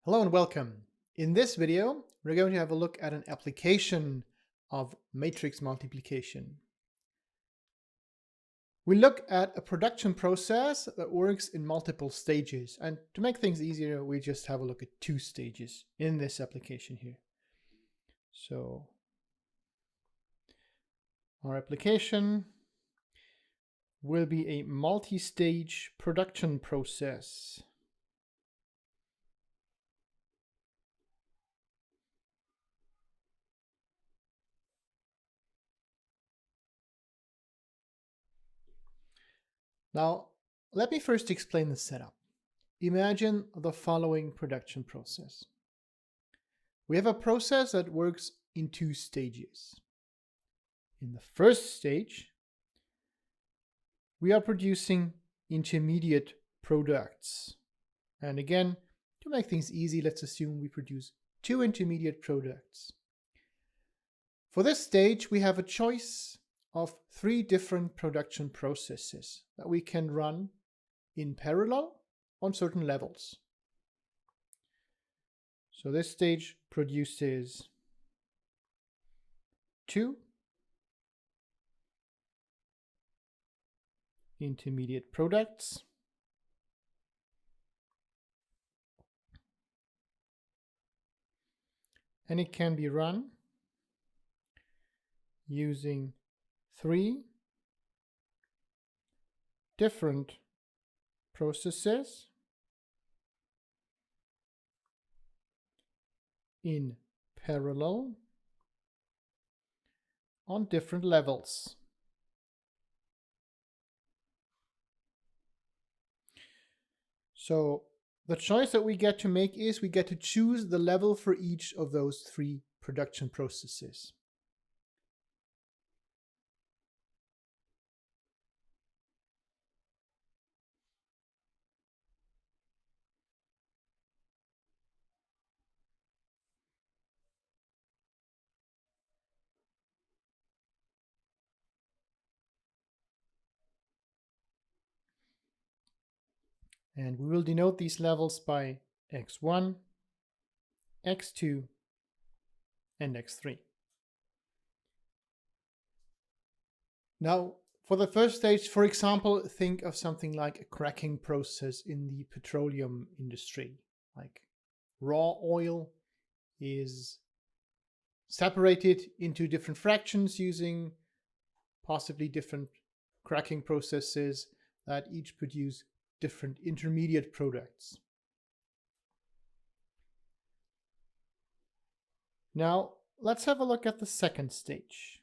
Hello and welcome. In this video, we're going to have a look at an application of matrix multiplication. We look at a production process that works in multiple stages, and to make things easier, we just have a look at two stages in this application here. So our application will be a multi-stage production process. Now, let me first explain the setup. Imagine the following production process. We have a process that works in two stages. In the first stage, we are producing intermediate products. And again, to make things easy, let's assume we produce two intermediate products. For this stage, we have a choice of three different production processes that we can run in parallel on certain levels. So this stage produces two intermediate products. And it can be run using three different processes in parallel on different levels. So the choice that we get to make is we get to choose the level for each of those three production processes. And we will denote these levels by x1, x2, and x3. Now, for the first stage, for example, think of something like a cracking process in the petroleum industry. Like raw oil is separated into different fractions using possibly different cracking processes that each produce different intermediate products. Now, let's have a look at the second stage.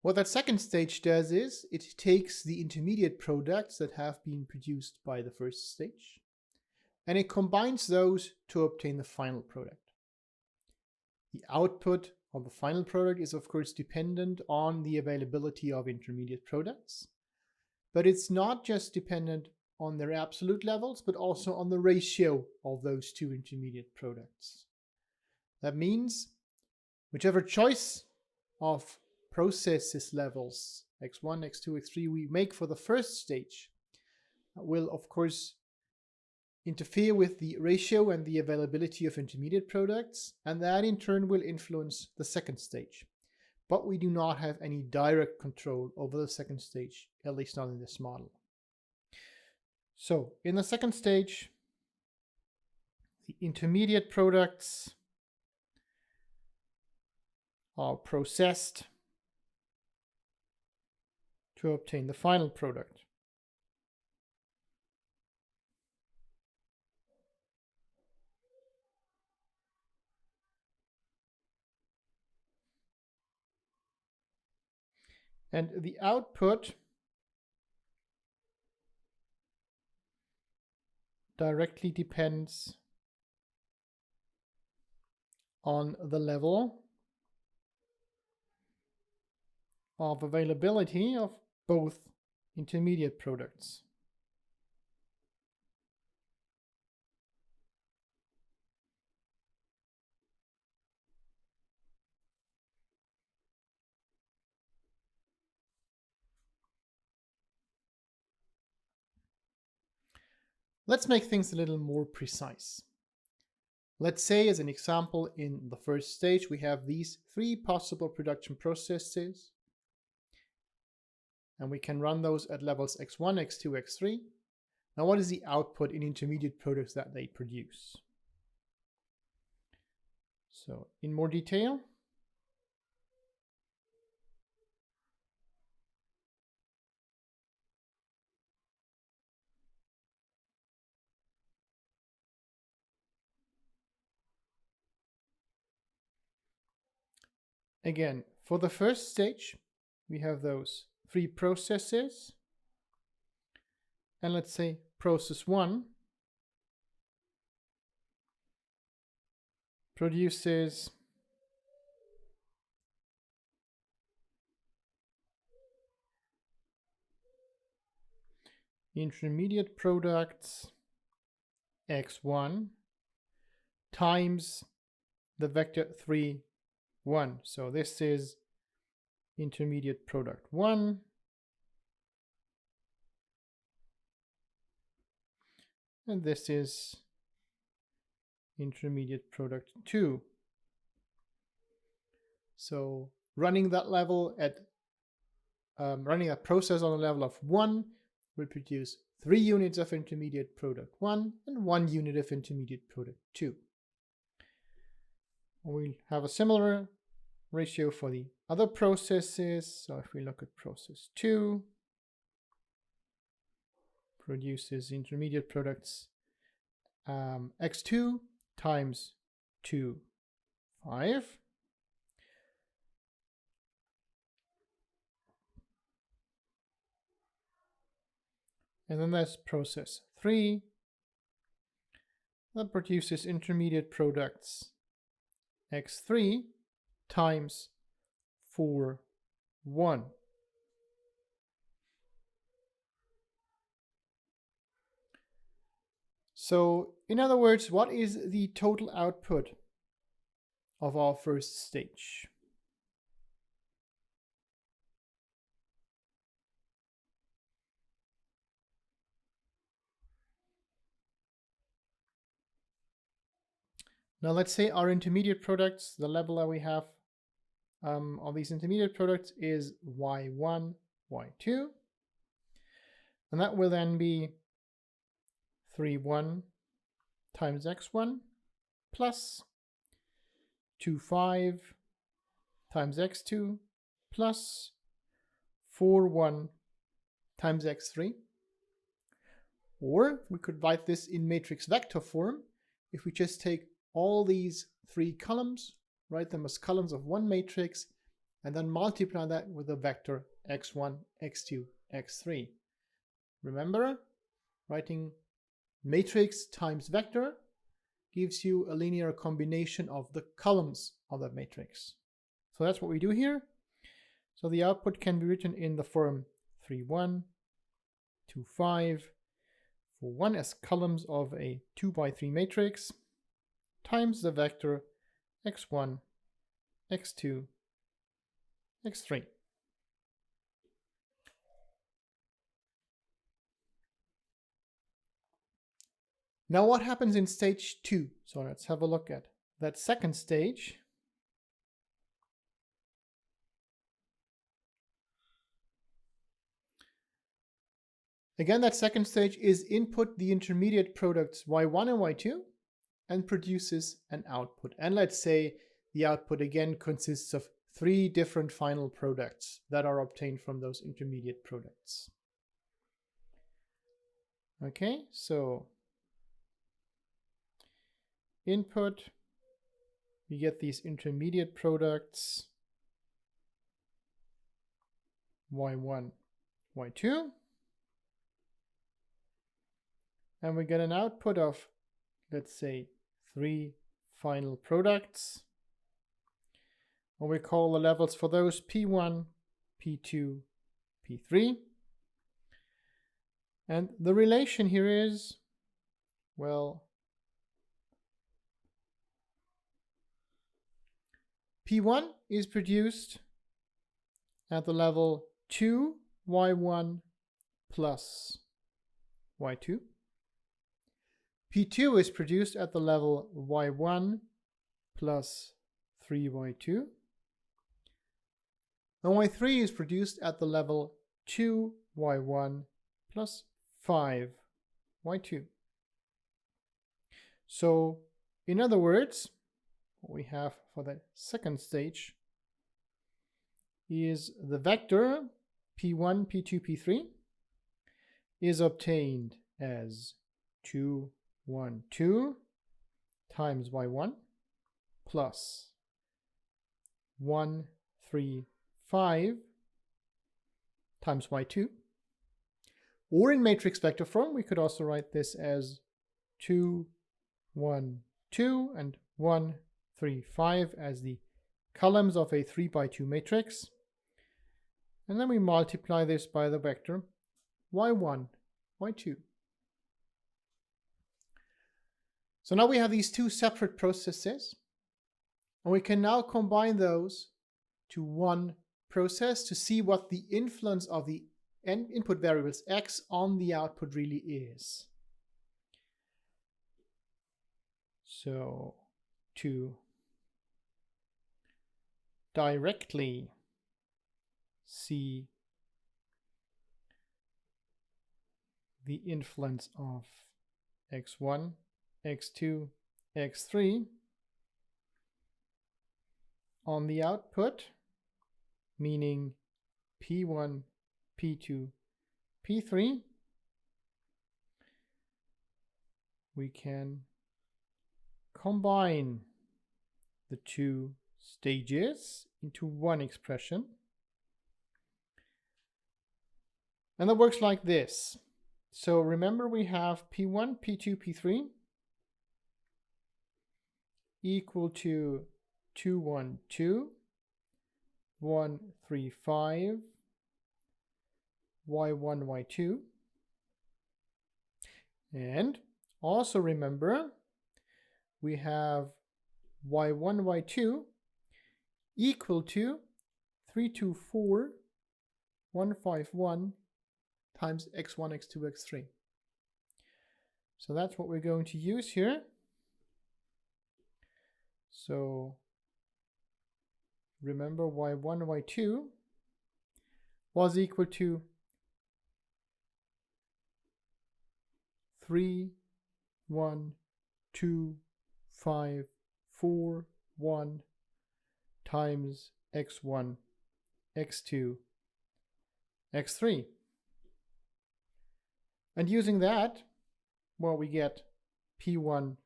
What that second stage does is it takes the intermediate products that have been produced by the first stage, and it combines those to obtain the final product. The output of the final product is of course dependent on the availability of intermediate products, but it's not just dependent on their absolute levels, but also on the ratio of those two intermediate products. That means whichever choice of processes levels, x1, x2, x3, we make for the first stage will of course interfere with the ratio and the availability of intermediate products, and that in turn will influence the second stage. But we do not have any direct control over the second stage, at least not in this model. So in the second stage, the intermediate products are processed to obtain the final product. And the output directly depends on the level of availability of both intermediate products. Let's make things a little more precise. Let's say, as an example, in the first stage, we have these 3 possible production processes, and we can run those at levels x1, x2, x3. Now, what is the output in intermediate products that they produce? So, in more detail, again, for the first stage, we have those 3 processes. And let's say process 1 produces intermediate products x1 times the vector 3, 1. So this is intermediate product 1 and this is intermediate product 2. So running that level at running a process on a level of 1 will produce 3 units of intermediate product 1 and 1 unit of intermediate product 2. We'll have a similar ratio for the other processes. So if we look at process 2, produces intermediate products x2 times 2, 5. And then there's process 3 that produces intermediate products x3 times 4, 1. So, in other words, what is the total output of our first stage? Now let's say our intermediate products, the level that we have of these intermediate products is y1, y2. And that will then be 3, 1 times x1 plus 2, 5 times x2 plus 4, 1 times x3. Or we could write this in matrix vector form if we just take all these 3 columns, write them as columns of one matrix, and then multiply that with a vector x1, x2, x3. Remember, writing matrix times vector gives you a linear combination of the columns of that matrix. So that's what we do here. So the output can be written in the form 3, 1, 2, 5, 4, 1 as columns of a 2 by 3 matrix times the vector x1, x2, x3. Now what happens in stage 2? So let's have a look at that second stage. Again, that second stage is input the intermediate products y1 and y2 and produces an output. And let's say the output again consists of 3 different final products that are obtained from those intermediate products. Okay, so input, we get these intermediate products y1, y2, and we get an output of, let's say, 3 final products. And we call the levels for those P1, P2, P3. And the relation here is, well, P1 is produced at the level 2 y1 plus y2. P2 is produced at the level y1 plus 3y2. And y3 is produced at the level 2y1 plus 5y2. So, in other words, what we have for the second stage is the vector P1, P2, P3 is obtained as 2, 1, 2 times y1 plus 1, 3, 5 times y2. Or in matrix vector form, we could also write this as 2, 1, 2 and 1, 3, 5 as the columns of a 3 by 2 matrix. And then we multiply this by the vector y1, y2. So now we have these two separate processes, and we can now combine those to one process to see what the influence of the input variables x on the output really is. So to directly see the influence of x1, x2, x3 on the output, meaning P1, P2, P3, we can combine the two stages into one expression. And that works like this. So remember, we have P1, P2, P3 equal to 2, 1, 2, 1, 3, 5, y1, y2. And also remember, we have y1, y2 equal to 3, 2, 4, 1, 5, 1 times x1, x2, x3. So that's what we're going to use here. So remember, y1, y2 was equal to 3, 1, 2, 5, 4, 1 times x1, x2, x3. And using that, well, we get P1,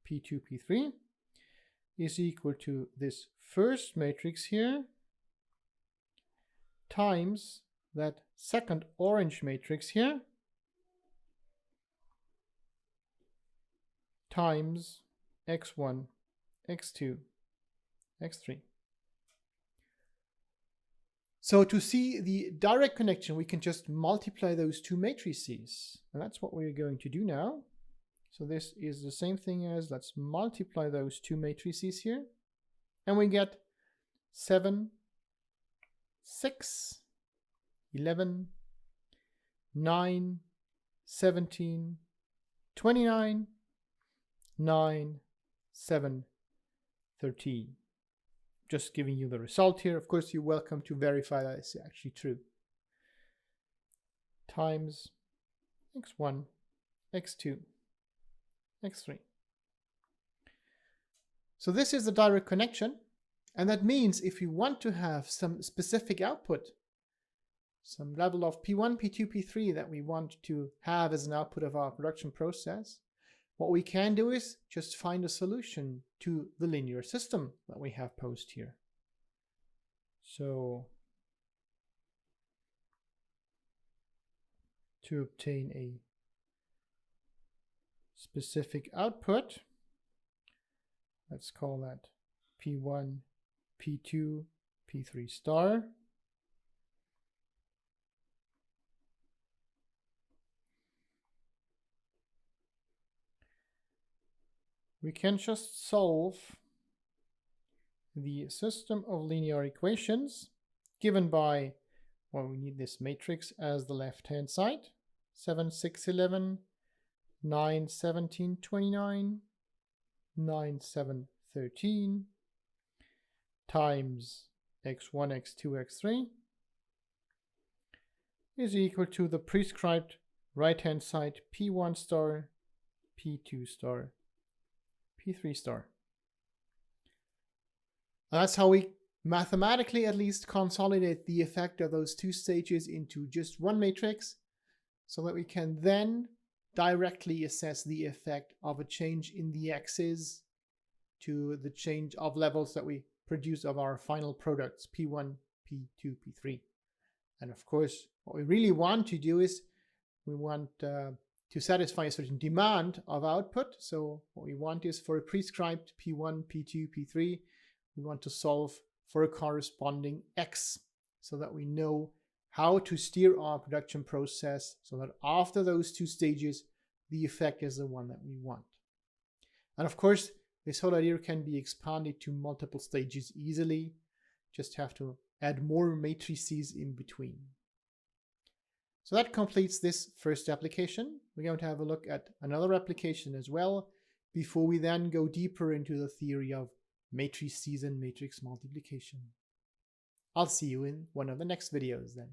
P2, P3 is equal to this first matrix here times that second orange matrix here times x1, x2, x3. So to see the direct connection, we can just multiply those two matrices. And that's what we're going to do now. So this is the same thing as, let's multiply those two matrices here. And we get 7, 6, 11, 9, 17, 29, 9, 7, 13. Just giving you the result here. Of course, you're welcome to verify that it's actually true. Times x1, x2, x3. So this is the direct connection. And that means if you want to have some specific output, some level of P1, P2, P3 that we want to have as an output of our production process, what we can do is just find a solution to the linear system that we have posed here. So to obtain a specific output, let's call that P1, P2, P3 star. We can just solve the system of linear equations given by, well, we need this matrix as the left-hand side, 7, 6, 11, 91729, 9713 times x1, x2, x3 is equal to the prescribed right-hand side p1 star, p2 star, p3 star. And that's how we mathematically at least consolidate the effect of those two stages into just one matrix, so that we can then directly assess the effect of a change in the x's to the change of levels that we produce of our final products, P1, P2, P3. And of course, what we really want to do is we want to satisfy a certain demand of output. So what we want is for a prescribed P1, P2, P3, we want to solve for a corresponding X so that we know how to steer our production process so that after those two stages, the effect is the one that we want. And of course, this whole idea can be expanded to multiple stages easily. Just have to add more matrices in between. So that completes this first application. We're going to have a look at another application as well before we then go deeper into the theory of matrices and matrix multiplication. I'll see you in one of the next videos then.